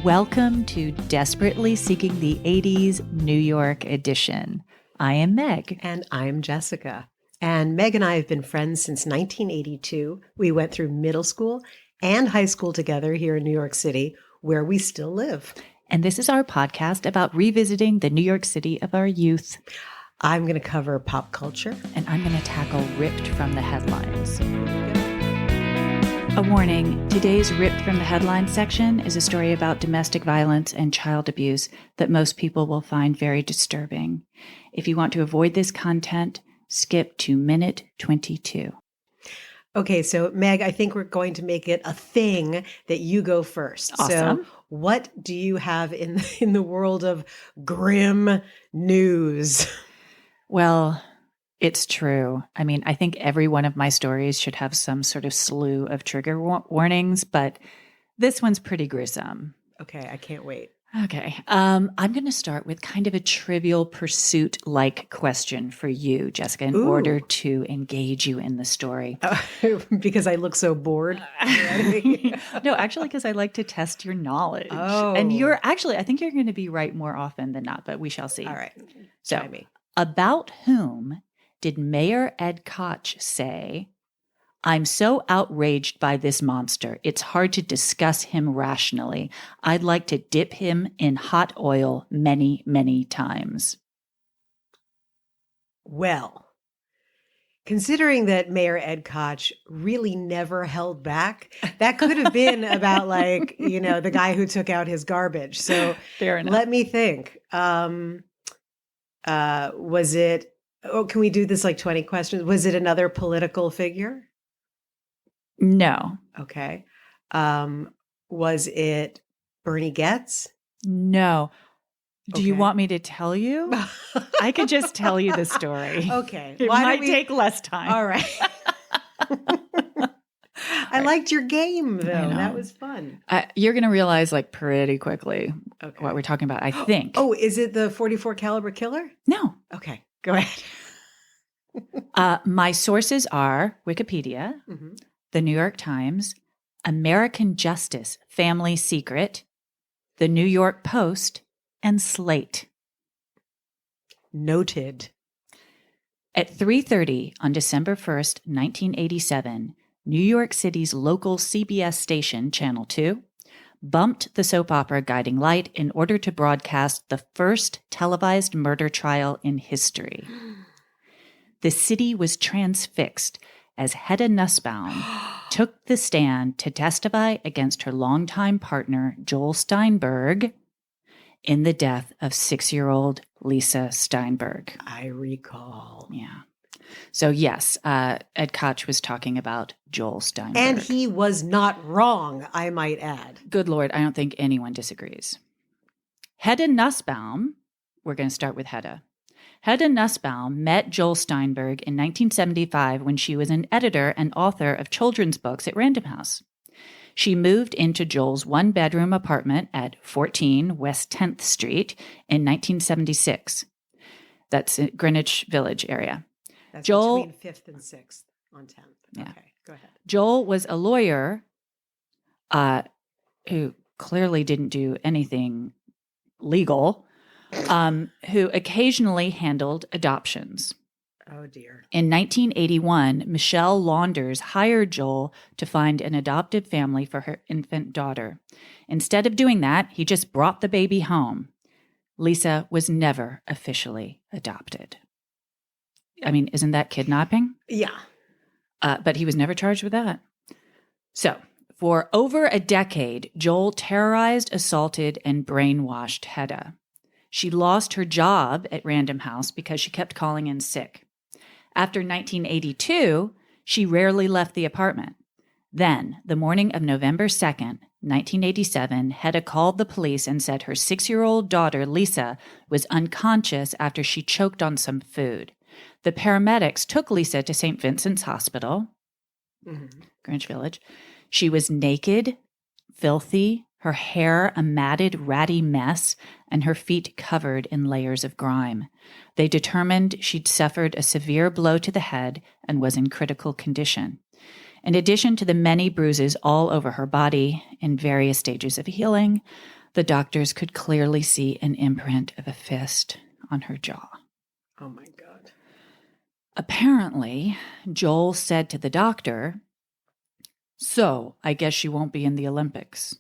Welcome to Desperately Seeking the 80s New York edition. I am Meg. And I'm Jessica. And Meg and I have been friends since 1982. We went through middle school and high school together here in New York City, where we still live. And this is our podcast about revisiting the New York City of our youth. I'm going to cover pop culture. And I'm going to tackle Ripped from the Headlines. A warning, today's Ripped from the Headlines section is a story about domestic violence and child abuse that most people will find very disturbing. If you want to avoid this content, skip to minute 22. Okay, so Meg, I think we're going to make it a thing that you go first. Awesome. So what do you have in the world of grim news? Well, it's true. I mean, I think every one of my stories should have some sort of slew of trigger warnings, but this one's pretty gruesome. Okay, I can't wait. Okay. I'm going to start with kind of a Trivial Pursuit-like question for you, Jessica, in order to engage you in the story. Because I look so bored? No, actually, because I like to test your knowledge. Oh. And I think you're going to be right more often than not, but we shall see. All right. So, Try me. About whom did Mayor Ed Koch say, "I'm so outraged by this monster, it's hard to discuss him rationally. I'd like to dip him in hot oil many, many times"? Well, considering that Mayor Ed Koch really never held back, that could have been about the guy who took out his garbage. So Fair enough. Let me think. Was it, can we do this like 20 questions? Was it another political figure? No. Okay. Was it Bernie Getz? No. Do you Okay. want me to tell you? I could just tell you the story. Okay. It might take less time. All right. I liked your game, though. I know. That was fun. You're going to realize pretty quickly Okay. what we're talking about, I think. Oh, is it the 44 caliber killer? No. Okay. Go ahead. My sources are Wikipedia, Mm-hmm. The New York Times, American Justice, Family Secret, The New York Post, and Slate. Noted. At 3:30 on December 1st, 1987, New York City's local CBS station, Channel 2, bumped the soap opera Guiding Light in order to broadcast the first televised murder trial in history. The city was transfixed as Hedda Nussbaum took the stand to testify against her longtime partner, Joel Steinberg, in the death of 6-year-old Lisa Steinberg. I recall. Yeah. So yes, Ed Koch was talking about Joel Steinberg. And he was not wrong, I might add. Good Lord, I don't think anyone disagrees. Hedda Nussbaum, we're going to start with Hedda. Hedda Nussbaum met Joel Steinberg in 1975 when she was an editor and author of children's books at Random House. She moved into Joel's one-bedroom apartment at 14 West 10th Street in 1976. That's in Greenwich Village area. That's Joel- between 5th and 6th on 10th. Yeah. Okay, go ahead. Joel was a lawyer who clearly didn't do anything legal, who occasionally handled adoptions. Oh, dear. In 1981, Michelle Launders hired Joel to find an adoptive family for her infant daughter. Instead of doing that, he just brought the baby home. Lisa was never officially adopted. I mean, isn't that kidnapping? Yeah. But he was never charged with that. So, for over a decade, Joel terrorized, assaulted, and brainwashed Hedda. She lost her job at Random House because she kept calling in sick. After 1982, she rarely left the apartment. Then, the morning of November 2nd, 1987, Hedda called the police and said her 6-year-old daughter, Lisa, was unconscious after she choked on some food. The paramedics took Lisa to St. Vincent's Hospital, Greenwich Village. She was naked, filthy, her hair a matted, ratty mess, and her feet covered in layers of grime. They determined she'd suffered a severe blow to the head and was in critical condition. In addition to the many bruises all over her body in various stages of healing, The doctors could clearly see an imprint of a fist on her jaw. Oh, my God. Apparently, Joel said to the doctor, "So, I guess she won't be in the Olympics."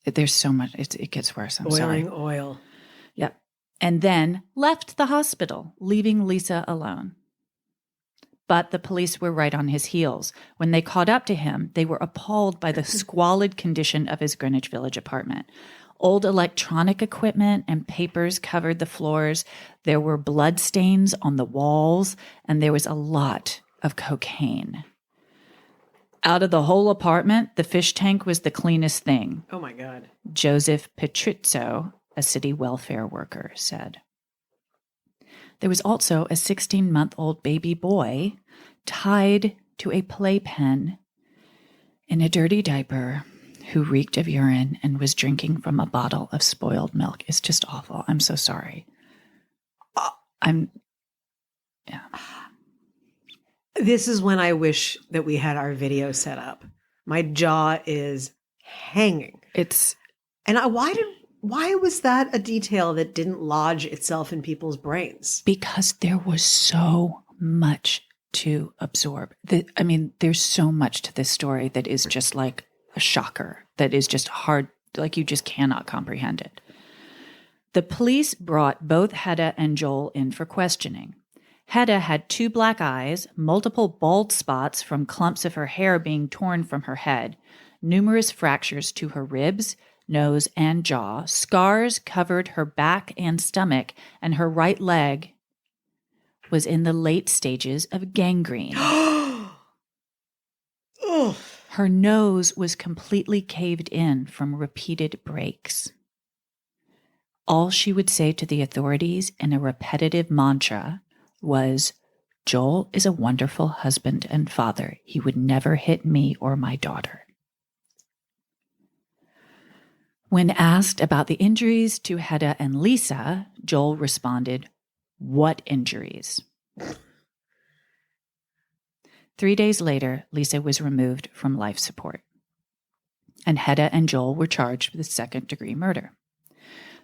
There's so much. It gets worse. I'm sorry. Boiling oil. Yep. And then left the hospital, leaving Lisa alone. But the police were right on his heels. When they caught up to him, they were appalled by the squalid condition of his Greenwich Village apartment. Old electronic equipment and papers covered the floors. There were blood stains on the walls, and there was a lot of cocaine. Out of the whole apartment, the fish tank was the cleanest thing, Oh, my God. Joseph Petrizzo, a city welfare worker, said. There was also a 16-month-old baby boy tied to a playpen in a dirty diaper who reeked of urine and was drinking from a bottle of spoiled milk. It's just awful. I'm so sorry. Yeah. This is when I wish that we had our video set up. My jaw is hanging. Why was that a detail that didn't lodge itself in people's brains? Because there was so much to absorb. There's so much to this story that is just like a shocker, that is just hard, like you just cannot comprehend it. The police brought both Hedda and Joel in for questioning. Hedda had 2 black eyes, multiple bald spots from clumps of her hair being torn from her head, numerous fractures to her ribs, nose, and jaw. Scars covered her back and stomach, and her right leg was in the late stages of gangrene. Her nose was completely caved in from repeated breaks. All she would say to the authorities in a repetitive mantra was, "Joel is a wonderful husband and father. He would never hit me or my daughter." When asked about the injuries to Hedda and Lisa, Joel responded, "What injuries?" 3 days later, Lisa was removed from life support, and Hedda and Joel were charged with second-degree murder.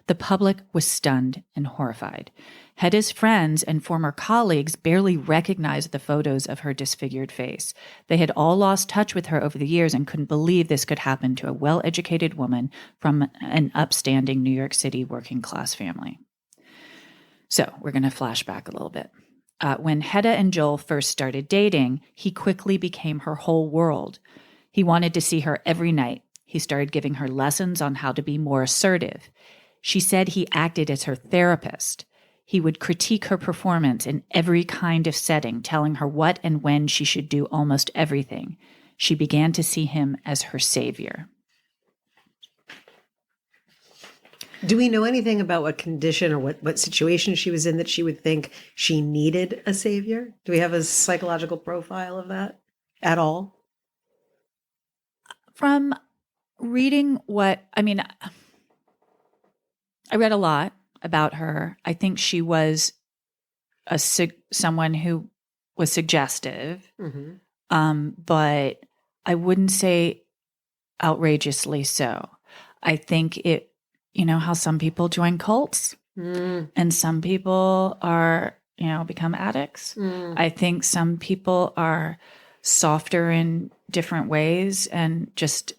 The public was stunned and horrified. Hedda's friends and former colleagues barely recognized the photos of her disfigured face. They had all lost touch with her over the years and couldn't believe this could happen to a well-educated woman from an upstanding New York City working-class family. So we're going to flash back a little bit. When Hedda and Joel first started dating, he quickly became her whole world. He wanted to see her every night. He started giving her lessons on how to be more assertive. She said he acted as her therapist. He would critique her performance in every kind of setting, telling her what and when she should do almost everything. She began to see him as her savior. Do we know anything about what condition or what situation she was in that she would think she needed a savior? Do we have a psychological profile of that at all? From reading I read a lot about her. I think she was someone who was suggestive, but I wouldn't say outrageously so. I think it, how some people join cults and some people are, become addicts. I think some people are softer in different ways and just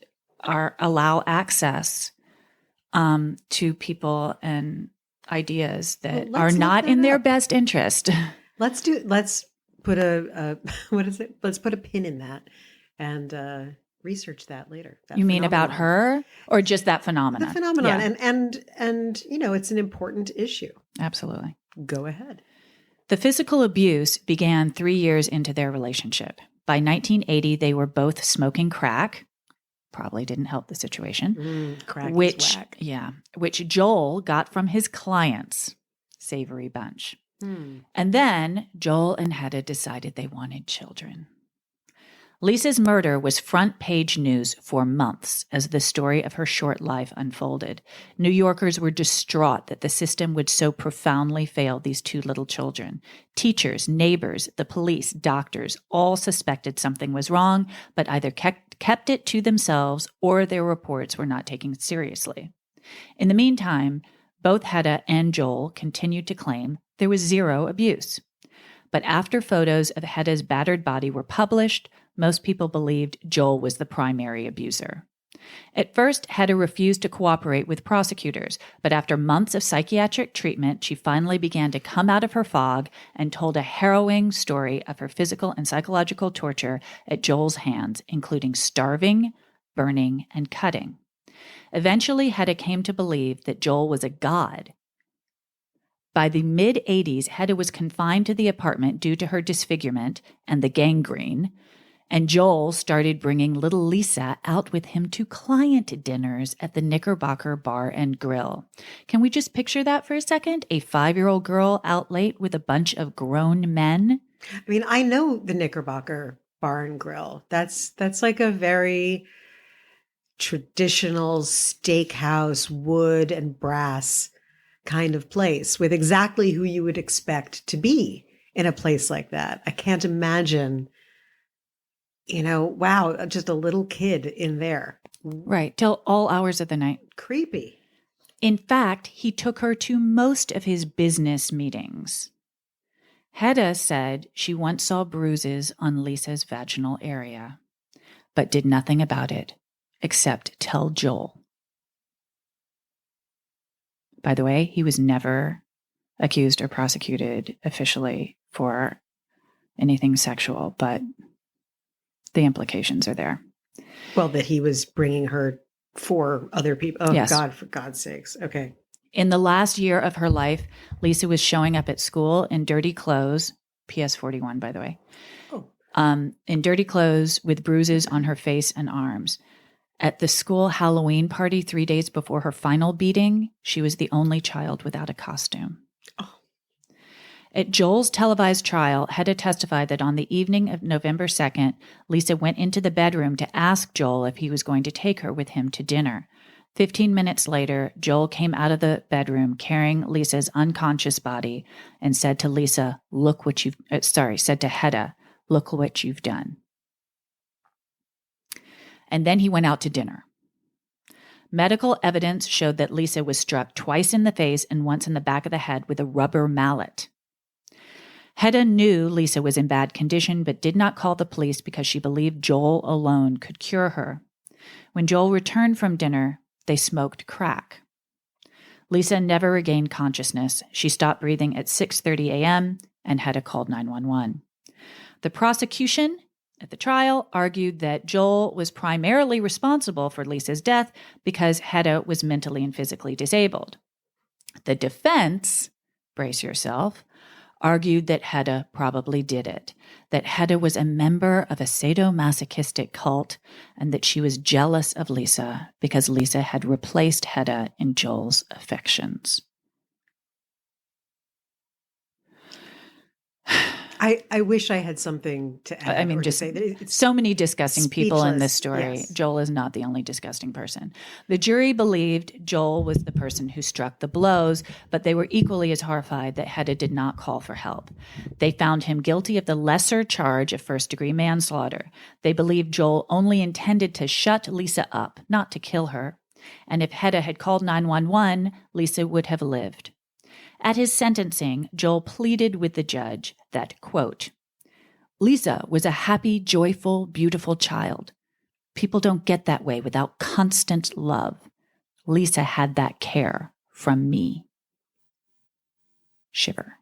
allow access to people and ideas that are not in their best interest. Let's put let's put a pin in that and research that later. You mean about her or just that phenomenon? The phenomenon. Yeah. And it's an important issue. Absolutely. Go ahead. The physical abuse began 3 years into their relationship. By 1980, they were both smoking crack. Probably didn't help the situation. Crack is whack. Which Joel got from his clients. Savory bunch. And then Joel and Hedda decided they wanted children. Lisa's murder was front-page news for months as the story of her short life unfolded. New Yorkers were distraught that the system would so profoundly fail these two little children. Teachers, neighbors, the police, doctors all suspected something was wrong, but either kept it to themselves or their reports were not taken seriously. In the meantime, both Hedda and Joel continued to claim there was zero abuse. But after photos of Hedda's battered body were published, most people believed Joel was the primary abuser. At first, Hedda refused to cooperate with prosecutors, but after months of psychiatric treatment, she finally began to come out of her fog and told a harrowing story of her physical and psychological torture at Joel's hands, including starving, burning, and cutting. Eventually, Hedda came to believe that Joel was a god. By the mid-'80s, Hedda was confined to the apartment due to her disfigurement and the gangrene, and Joel started bringing little Lisa out with him to client dinners at the Knickerbocker Bar and Grill. Can we just picture that for a second? A 5-year-old girl out late with a bunch of grown men? I mean, I know the Knickerbocker Bar and Grill. That's like a very traditional steakhouse, wood and brass kind of place with exactly who you would expect to be in a place like that. I can't imagine, wow, just a little kid in there. Right, till all hours of the night. Creepy. In fact, he took her to most of his business meetings. Hedda said she once saw bruises on Lisa's vaginal area, but did nothing about it except tell Joel. By the way, he was never accused or prosecuted officially for anything sexual, but the implications are there. Well, that he was bringing her for other people. Oh, yes. God, for God's sakes. Okay. In the last year of her life, Lisa was showing up at school in dirty clothes, PS 41, by the way, in dirty clothes with bruises on her face and arms. At the school Halloween party 3 days before her final beating, she was the only child without a costume. Oh. At Joel's televised trial, Hedda testified that on the evening of November 2nd, Lisa went into the bedroom to ask Joel if he was going to take her with him to dinner. 15 minutes later, Joel came out of the bedroom carrying Lisa's unconscious body and said to Lisa, said to Hedda, "Look what you've done." And then he went out to dinner. Medical evidence showed that Lisa was struck twice in the face and once in the back of the head with a rubber mallet. Hedda knew Lisa was in bad condition, but did not call the police because she believed Joel alone could cure her. When Joel returned from dinner, they smoked crack. Lisa never regained consciousness. She stopped breathing at 6:30 a.m. and Hedda called 911. The prosecution at the trial argued that Joel was primarily responsible for Lisa's death because Hedda was mentally and physically disabled. The defense, brace yourself, argued that Hedda probably did it, that Hedda was a member of a sadomasochistic cult, and that she was jealous of Lisa because Lisa had replaced Hedda in Joel's affections. I wish I had something to add. I mean, just to say that it's so many disgusting people in this speechless, story. yes. Joel is not the only disgusting person. The jury believed Joel was the person who struck the blows, but they were equally as horrified that Hedda did not call for help. They found him guilty of the lesser charge of first-degree manslaughter. They believed Joel only intended to shut Lisa up, not to kill her. And if Hedda had called 911, Lisa would have lived. At his sentencing, Joel pleaded with the judge that, quote, "Lisa was a happy, joyful, beautiful child. People don't get that way without constant love. Lisa had that care from me." Shiver.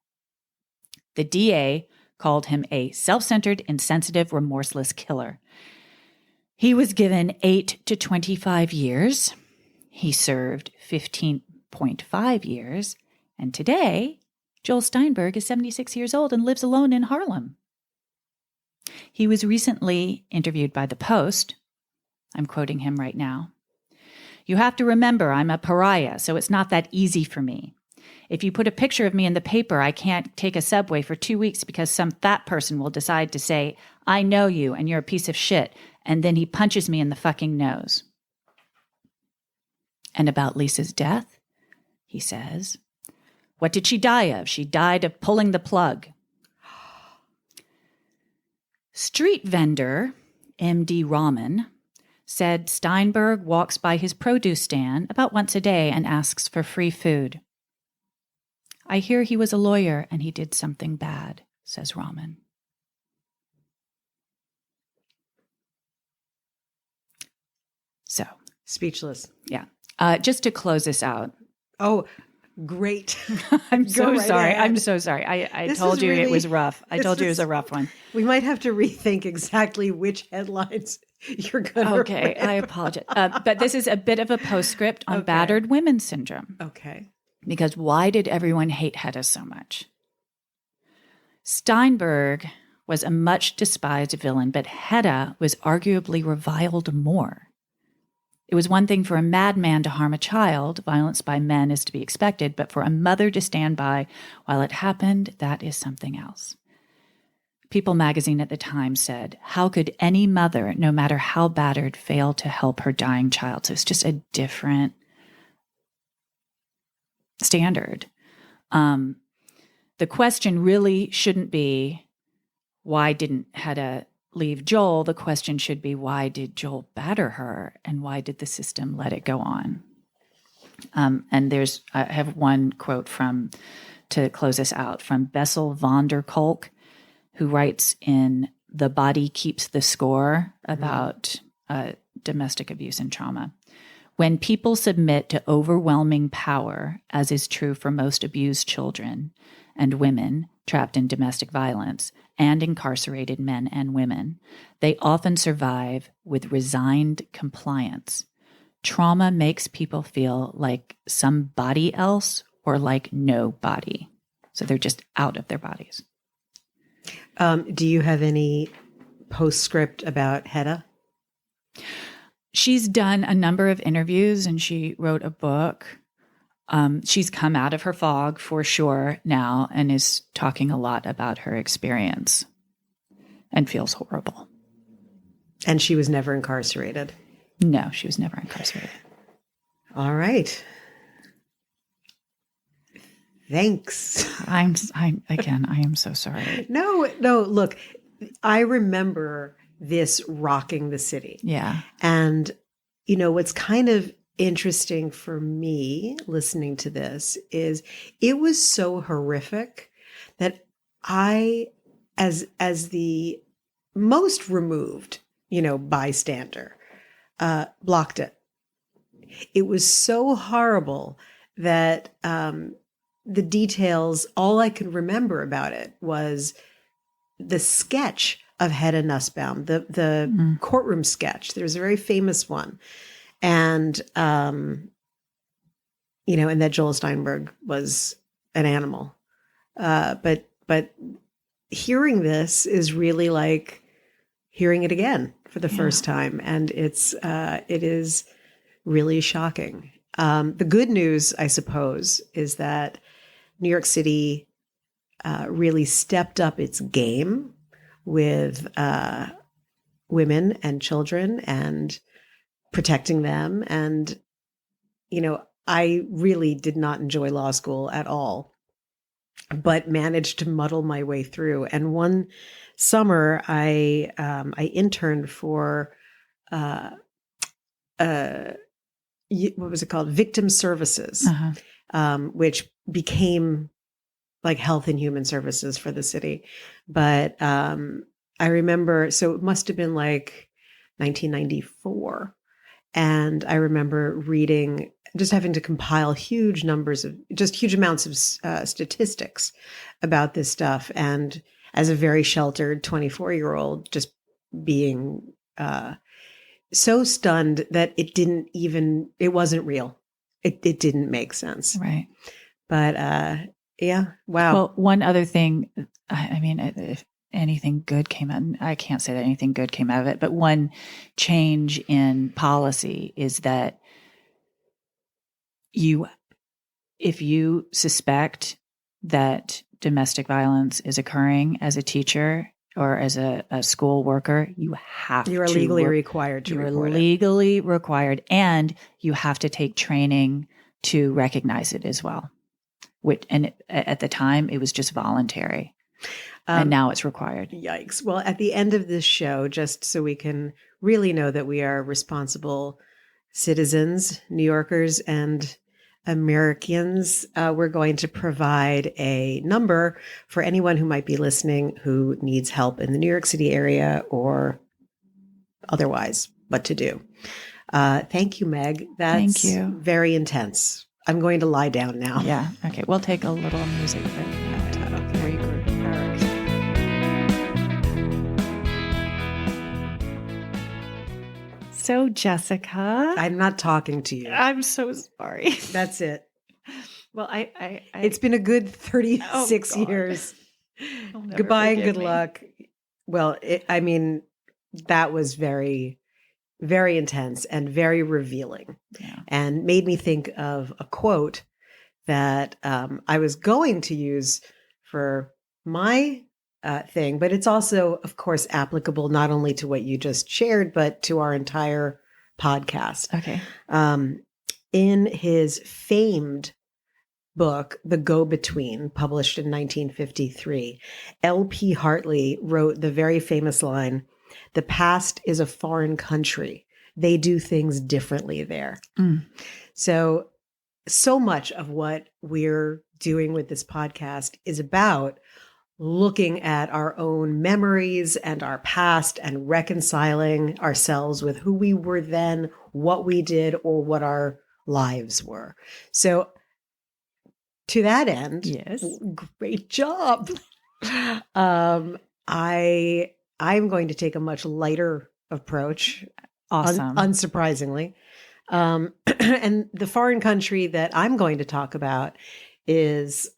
The DA called him a self-centered, insensitive, remorseless killer. He was given 8 to 25 years. He served 15.5 years. And today, Joel Steinberg is 76 years old and lives alone in Harlem. He was recently interviewed by The Post. I'm quoting him right now. "You have to remember I'm a pariah, so it's not that easy for me. If you put a picture of me in the paper, I can't take a subway for 2 weeks because some fat person will decide to say, I know you and you're a piece of shit. And then he punches me in the fucking nose. And about Lisa's death, he says, what did she die of? She died of pulling the plug. Street vendor M.D. Rahman said Steinberg walks by his produce stand about once a day and asks for free food. I hear he was a lawyer and he did something bad, says Rahman. So. Speechless. Yeah. Just to close this out. Oh, great. I'm so right sorry. ahead. I'm so sorry. I told you it was rough. I told you it was a rough one. We might have to rethink exactly which headlines you're going to Okay, I apologize. But this is a bit of a postscript on battered women syndrome. Okay. Because why did everyone hate Hedda so much? Steinberg was a much despised villain, but Hedda was arguably reviled more. It was one thing for a madman to harm a child. Violence by men is to be expected, but for a mother to stand by while it happened, that is something else. People magazine at the time said, how could any mother, no matter how battered, fail to help her dying child? So it's just a different standard. The question really shouldn't be, why didn't Hedda leave Joel? The question should be, why did Joel batter her, and why did the system let it go on? And I have one quote to close us out, from Bessel van der Kolk, who writes in The Body Keeps the Score about domestic abuse and trauma. When people submit to overwhelming power, as is true for most abused children and women trapped in domestic violence, and incarcerated men and women, they often survive with resigned compliance. Trauma makes people feel like somebody else or like nobody. So they're just out of their bodies. Do you have any postscript about Hedda? She's done a number of interviews and she wrote a book. She's come out of her fog for sure now and is talking a lot about her experience and feels horrible. And she was never incarcerated? No, she was never incarcerated. All right. Thanks. I am so sorry. No, look, I remember this rocking the city. Yeah. And, what's kind of interesting for me listening to this is it was so horrific that I, as the most removed, bystander, blocked it. It was so horrible that the details, all I could remember about it was the sketch of Hedda Nussbaum, the courtroom sketch. There's a very famous one. And, and that Joel Steinberg was an animal. But hearing this is really like hearing it again for the first time. And it is really shocking. The good news, I suppose, is that New York City really stepped up its game with women and children and protecting them. And, I really did not enjoy law school at all, but managed to muddle my way through. And one summer I interned for, what was it called? Victim Services, which became like Health and Human Services for the city. But I remember, so it must have been like 1994. And I remember reading, just having to compile huge amounts of statistics about this stuff. And as a very sheltered 24-year-old, just being so stunned that it wasn't real. It didn't make sense. Right. But yeah, wow. Well, one other thing, I mean, if anything good came out, I can't say that anything good came out of it, but one change in policy is that you if you suspect that domestic violence is occurring as a teacher or as a school worker, you are legally required to you are report it. legally required, and you have to take training to recognize it as well. At the time, it was just voluntary, and now it's required. Yikes. Well, at the end of this show, just so we can really know that we are responsible citizens, New Yorkers, and Americans, we're going to provide a number for anyone who might be listening who needs help in the New York City area or otherwise what to do. Thank you, Meg. That's Thank you. very intense. I'm going to lie down now. Yeah. Okay. We'll take a little music break. Regroup. So, Jessica, I'm not talking to you. I'm so sorry. That's it. Well, It's been a good 36 years. Goodbye and good luck. Well, that was very, very intense and very revealing, and made me think of a quote that I was going to use for my thing, but it's also, of course, applicable not only to what you just shared, but to our entire podcast. Okay. In his famed book, The Go-Between, published in 1953, L.P. Hartley wrote the very famous line, "The past is a foreign country. They do things differently there." So much of what we're doing with this podcast is about looking at our own memories and our past and reconciling ourselves with who we were then, what we did, or what our lives were. So to that end, yes, great job. I'm going to take a much lighter approach. Awesome. Unsurprisingly. And the foreign country that I'm going to talk about is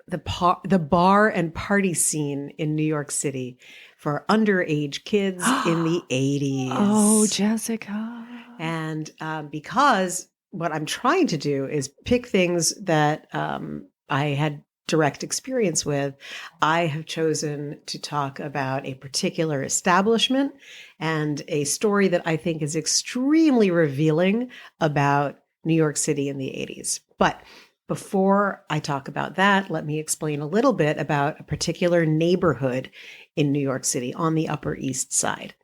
the bar and party scene in New York City for underage kids in the 80s. Oh, Jessica. And because what I'm trying to do is pick things that I had direct experience with, I have chosen to talk about a particular establishment and a story that I think is extremely revealing about New York City in the 80s. But before I talk about that, let me explain a little bit about a particular neighborhood in New York City on the Upper East Side.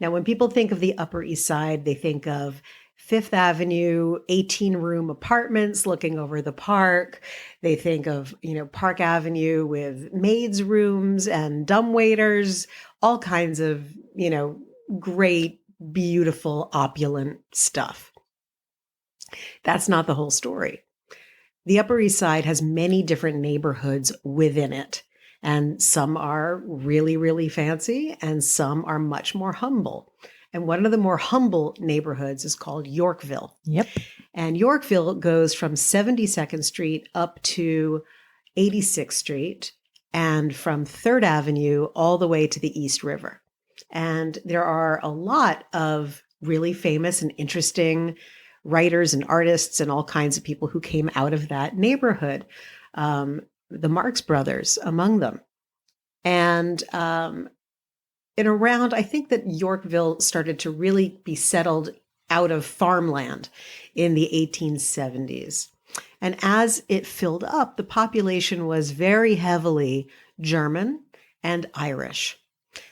Now, when people think of the Upper East Side, they think of Fifth Avenue, 18-room apartments looking over the park. They think of, Park Avenue with maids' rooms and dumbwaiters, all kinds of, great, beautiful, opulent stuff. That's not the whole story. The Upper East Side has many different neighborhoods within it, and some are really, really fancy, and some are much more humble. And one of the more humble neighborhoods is called Yorkville. Yep. And Yorkville goes from 72nd Street up to 86th Street, and from 3rd Avenue all the way to the East River. And there are a lot of really famous and interesting writers and artists and all kinds of people who came out of that neighborhood, the Marx Brothers among them. And I think that Yorkville started to really be settled out of farmland in the 1870s. And as it filled up, the population was very heavily German and Irish.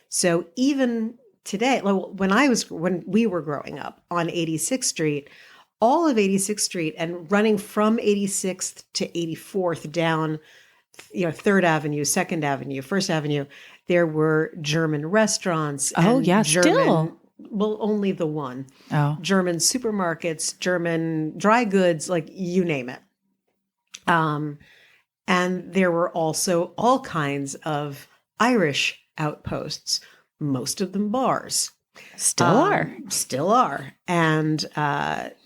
So even today, when we were growing up on 86th Street, all of 86th Street and running from 86th to 84th down, 3rd Avenue, 2nd Avenue, 1st Avenue, there were German restaurants. Oh, yeah, still. Well, only the one. Oh. German supermarkets, German dry goods, like you name it. And there were also all kinds of Irish outposts, most of them bars. Still are. And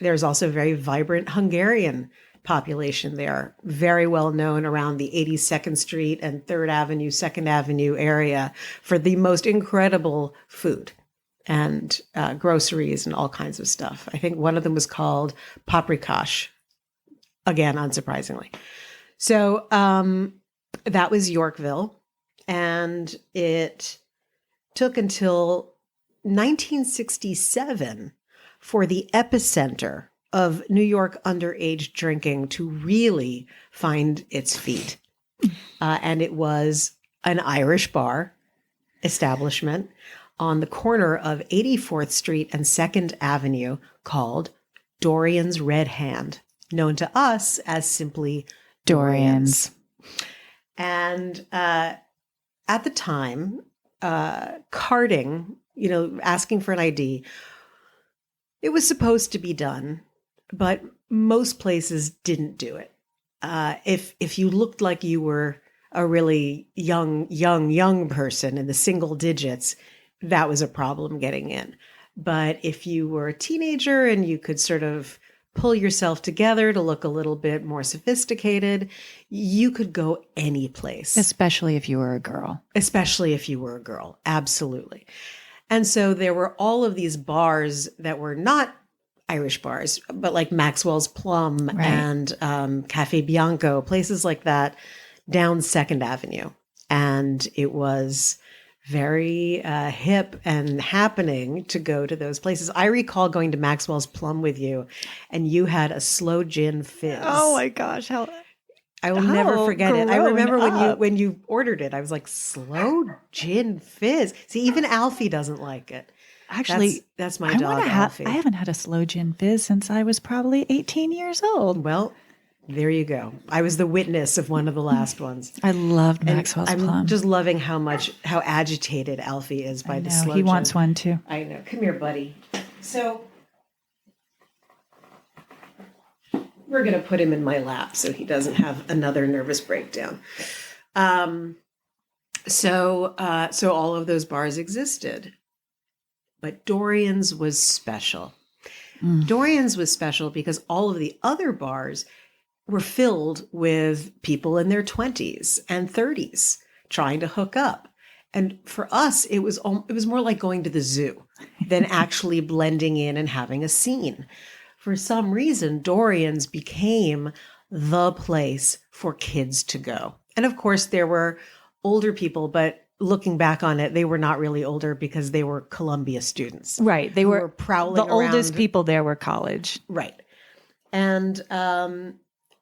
there's also a very vibrant Hungarian population there, very well known around the 82nd Street and 3rd Avenue, 2nd Avenue area for the most incredible food and groceries and all kinds of stuff. I think one of them was called paprikash. again, unsurprisingly. So that was Yorkville, and it took until 1967 for the epicenter of New York underage drinking to really find its feet. And it was an Irish bar establishment on the corner of 84th Street and 2nd Avenue called Dorrian's Red Hand, known to us as simply Dorrian's. And at the time, carding, asking for an ID, it was supposed to be done, but most places didn't do it. If you looked like you were a really young person in the single digits, that was a problem getting in. But if you were a teenager and you could sort of pull yourself together to look a little bit more sophisticated, you could go any place. Especially if you were a girl. Absolutely. And so there were all of these bars that were not Irish bars, but like Maxwell's Plum and Cafe Bianco, places like that down 2nd Avenue. And it was very hip and happening to go to those places. I recall going to Maxwell's Plum with you, and you had a slow gin fizz. Oh my gosh. I will never forget it. I remember when you ordered it, I was like, slow gin fizz. See, even Alfie doesn't like it. Actually, that's my dog, Alfie. I haven't had a slow gin fizz since I was probably 18 years old. Well, there you go. I was the witness of one of the last ones. I loved Maxwell's Plum. I'm just loving how agitated Alfie is by the slow gin. He wants one too. I know. Come here, buddy. So we're going to put him in my lap so he doesn't have another nervous breakdown. So all of those bars existed, but Dorrian's was special. Dorrian's was special because all of the other bars were filled with people in their 20s and 30s trying to hook up. And for us, it was more like going to the zoo than actually blending in and having a scene. For some reason, Dorrian's became the place for kids to go. And of course, there were older people, but looking back on it, they were not really older because they were Columbia students. Right. They were prowling the around. oldest people there were college. Right. And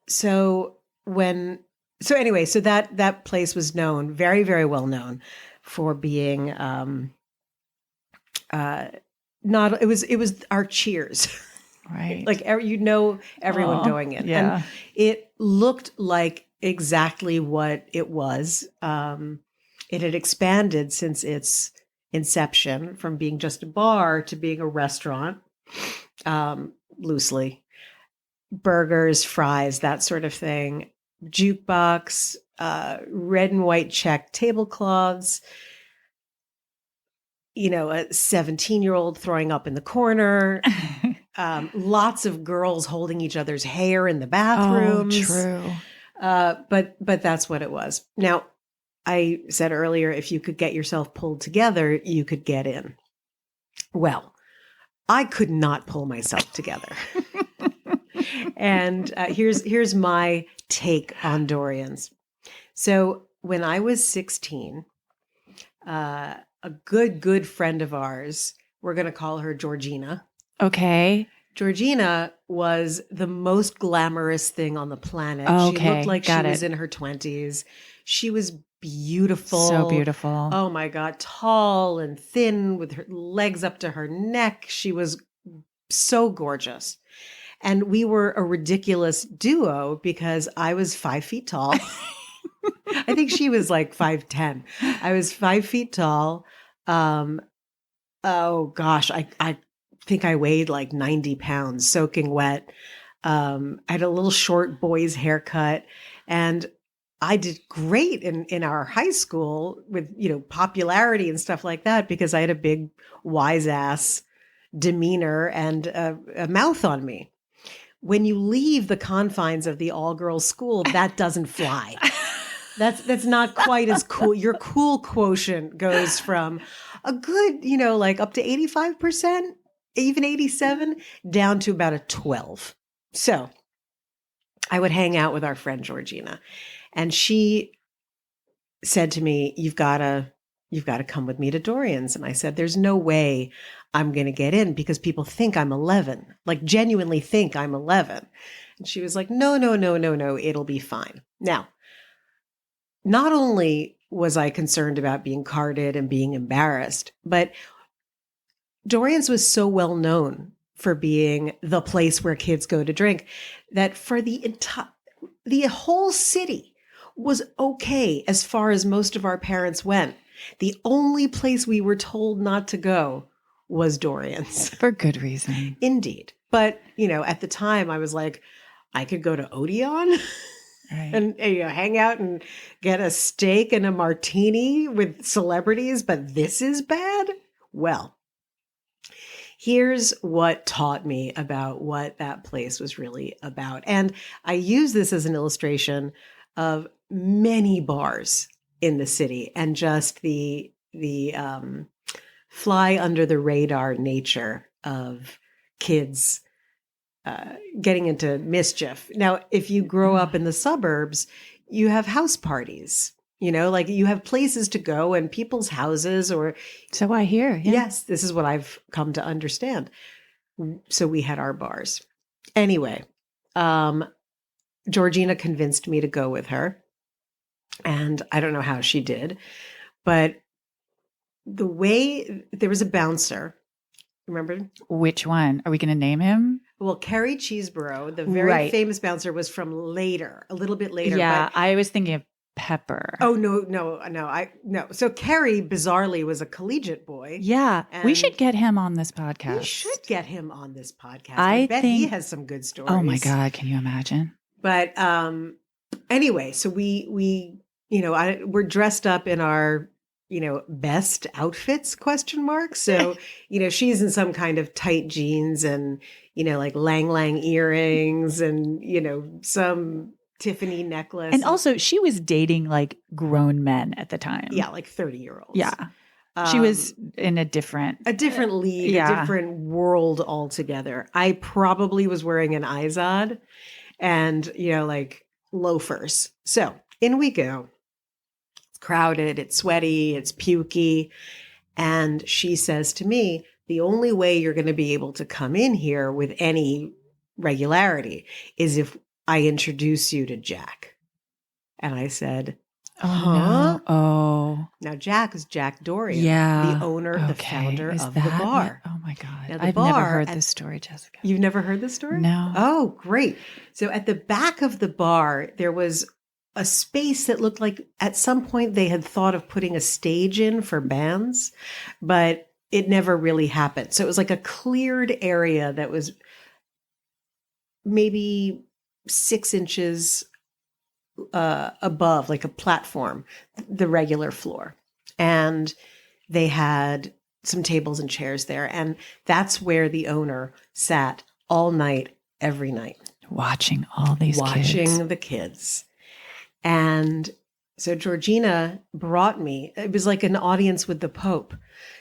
so that place was known, very, very well known for being it was our Cheers. Right. Like everyone going in. Yeah. And it looked like exactly what it was. It had expanded since its inception from being just a bar to being a restaurant, loosely. Burgers, fries, that sort of thing. Jukebox, red and white check tablecloths. A 17-year-old throwing up in the corner. Lots of girls holding each other's hair in the bathrooms. Oh, true. But that's what it was. Now, I said earlier, if you could get yourself pulled together, you could get in. Well, I could not pull myself together. And here's my take on Dorrian's. So when I was 16, a good friend of ours, we're going to call her Georgina. Okay. Georgina was the most glamorous thing on the planet. Okay, She looked like she got was it. in her 20s. She was beautiful. So beautiful. Oh my God. Tall and thin with her legs up to her neck. She was so gorgeous. And we were a ridiculous duo because I was 5 feet tall. I think she was like 5'10". I was 5 feet tall. Oh gosh, I think I weighed like 90 pounds, soaking wet. I had a little short boy's haircut, and I did great in our high school with, popularity and stuff like that because I had a big wise ass demeanor and a mouth on me. When you leave the confines of the all-girls school, that doesn't fly. That's not quite as cool. Your cool quotient goes from a good, like up to 85%, even 87, down to about a 12. So I would hang out with our friend Georgina, and she said to me, you've got to come with me to Dorrian's. And I said, there's no way I'm going to get in because people think I'm 11, like genuinely think I'm 11. And she was like, no, no, no, no, no, it'll be fine. Now, not only was I concerned about being carded and being embarrassed, but Dorrian's was so well known for being the place where kids go to drink that for the whole city was okay as far as most of our parents went. The only place we were told not to go was Dorrian's. For good reason. Indeed. But, at the time I was like, I could go to Odeon and hang out and get a steak and a martini with celebrities, but this is bad? Well, here's what taught me about what that place was really about. And I use this as an illustration of many bars in the city and just the fly under the radar nature of kids getting into mischief. Now, if you grow up in the suburbs, you have house parties. Like you have places to go and people's houses or. So I hear. Yeah. Yes, this is what I've come to understand. So we had our bars. Anyway, Georgina convinced me to go with her. And I don't know how she did, but the way there was a bouncer, remember? Which one? Are we going to name him? Well, Carrie Cheeseborough, the very famous bouncer, was from later, a little bit later. Yeah, I was thinking of Pepper. Oh, no. So Carrie, bizarrely, was a collegiate boy. Yeah, we should get him on this podcast. We should get him on this podcast. I bet he has some good stories. Oh my God, can you imagine? But anyway, so we we're dressed up in our, best outfits, ? So, she's in some kind of tight jeans and, like lang lang earrings and, some Tiffany necklace. And also she was dating like grown men at the time. Yeah, like 30-year-olds. Yeah. She was in a different league, a different world altogether. I probably was wearing an Izod and, like loafers. So in we go. It's crowded, it's sweaty, it's pukey. And she says to me, the only way you're going to be able to come in here with any regularity is if I introduce you to Jack. And I said, huh? Oh. Now Jack is Jack Dorrian, the owner, the founder of the bar. Oh my God. Now, I've never heard this story, Jessica. You've never heard this story? No. Oh, great. So at the back of the bar, there was a space that looked like at some point they had thought of putting a stage in for bands, but it never really happened. So it was like a cleared area that was maybe 6 inches above, like a platform, the regular floor. And they had some tables and chairs there. And that's where the owner sat all night, every night. Watching all these kids. Watching the kids. And so Georgina brought me, it was like an audience with the Pope.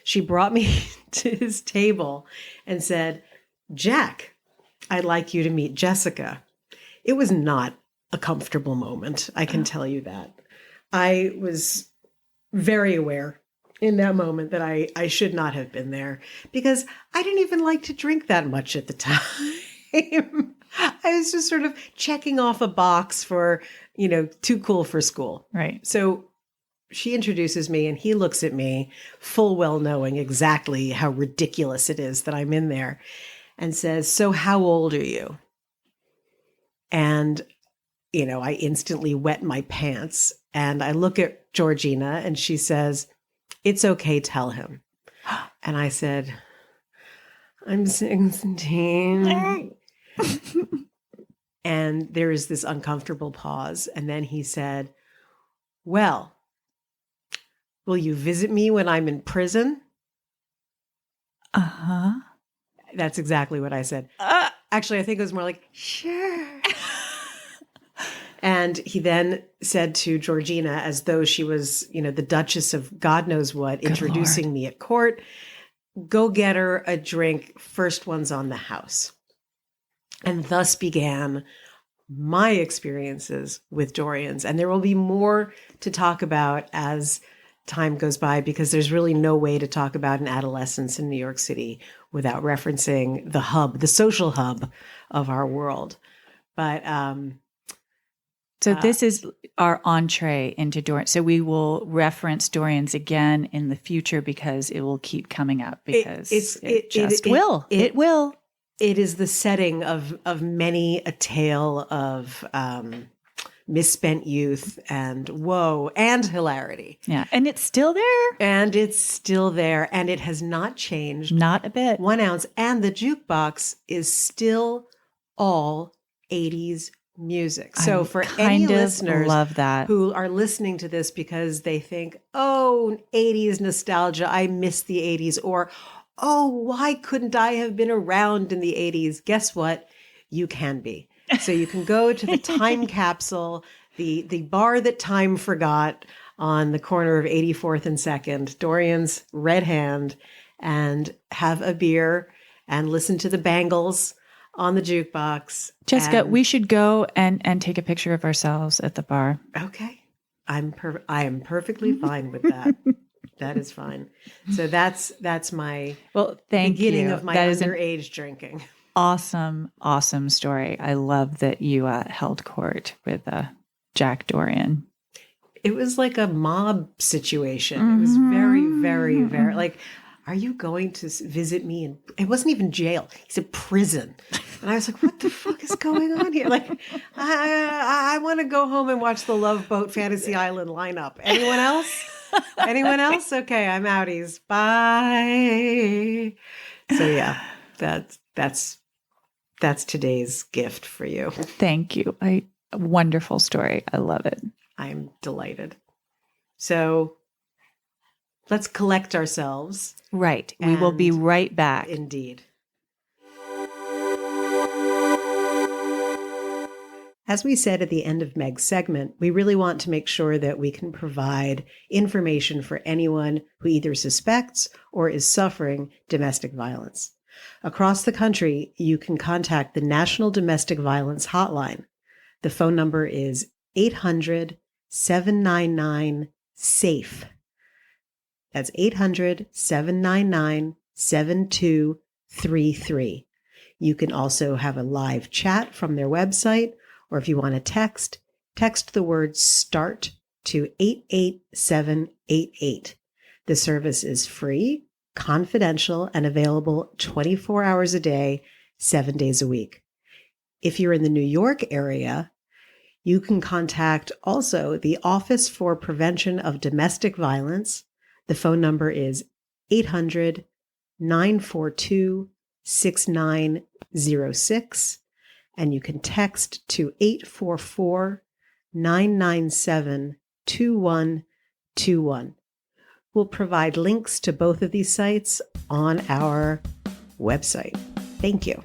She brought me to his table and said, Jack, I'd like you to meet Jessica. It was not a comfortable moment. I can tell you that. I was very aware in that moment that I should not have been there because I didn't even like to drink that much at the time. I was just sort of checking off a box for, too cool for school. Right. So she introduces me and he looks at me full well knowing exactly how ridiculous it is that I'm in there and says, so how old are you? And, I instantly wet my pants and I look at Georgina and she says, it's okay, tell him. And I said, I'm 16. And there is this uncomfortable pause. And then he said, well, will you visit me when I'm in prison? Uh-huh. That's exactly what I said. Actually, I think it was more like, sure. And he then said to Georgina, as though she was, the Duchess of God knows what, introducing me at court, go get her a drink. First one's on the house. And thus began my experiences with Dorrians. And there will be more to talk about as time goes by, because there's really no way to talk about an adolescence in New York City without referencing the hub, the social hub of our world. But so this is our entree into Dorrian. So we will reference Dorrians again in the future because it will keep coming up, because it will. It is the setting of many a tale of misspent youth and woe and hilarity. Yeah. And it's still there. And it's still there. And it has not changed. Not a bit. 1 ounce. And the jukebox is still all 80s music. So for any listeners love that, who are listening to this because they think, oh, 80s nostalgia, I miss the 80s, or, oh, why couldn't I have been around in the 80s? Guess what? You can be. So you can go to the time capsule, the bar that time forgot on the corner of 84th and 2nd, Dorrian's Red Hand, and have a beer and listen to the Bangles on the jukebox. Jessica, we should go and take a picture of ourselves at the bar. Okay. I am perfectly fine with that. That is fine. So that's my beginning of my underage drinking. Awesome story. I love that you held court with Jack Dorrian. It was like a mob situation. It was very, very, very like, are you going to visit me? And it wasn't even jail. He said prison. And I was like, what the fuck is going on here? Like, I want to go home and watch the Love Boat Fantasy Island lineup. Anyone else? Anyone else? Okay, I'm outies. Bye. So yeah, that's today's gift for you. Thank you. Wonderful story. I love it. I'm delighted. So let's collect ourselves. Right. We will be right back. Indeed. As we said at the end of Meg's segment, we really want to make sure that we can provide information for anyone who either suspects or is suffering domestic violence. Across the country, you can contact the National Domestic Violence Hotline. The phone number is 800-799-SAFE. That's 800-799-7233. You can also have a live chat from their website, or if you want to text the word START to 88788. The service is free, confidential, and available 24 hours a day, 7 days a week. If you're in the New York area, you can contact also the Office for Prevention of Domestic Violence. The phone number is 800-942-6906, and you can text to 844-997-2121. We'll provide links to both of these sites on our website. Thank you.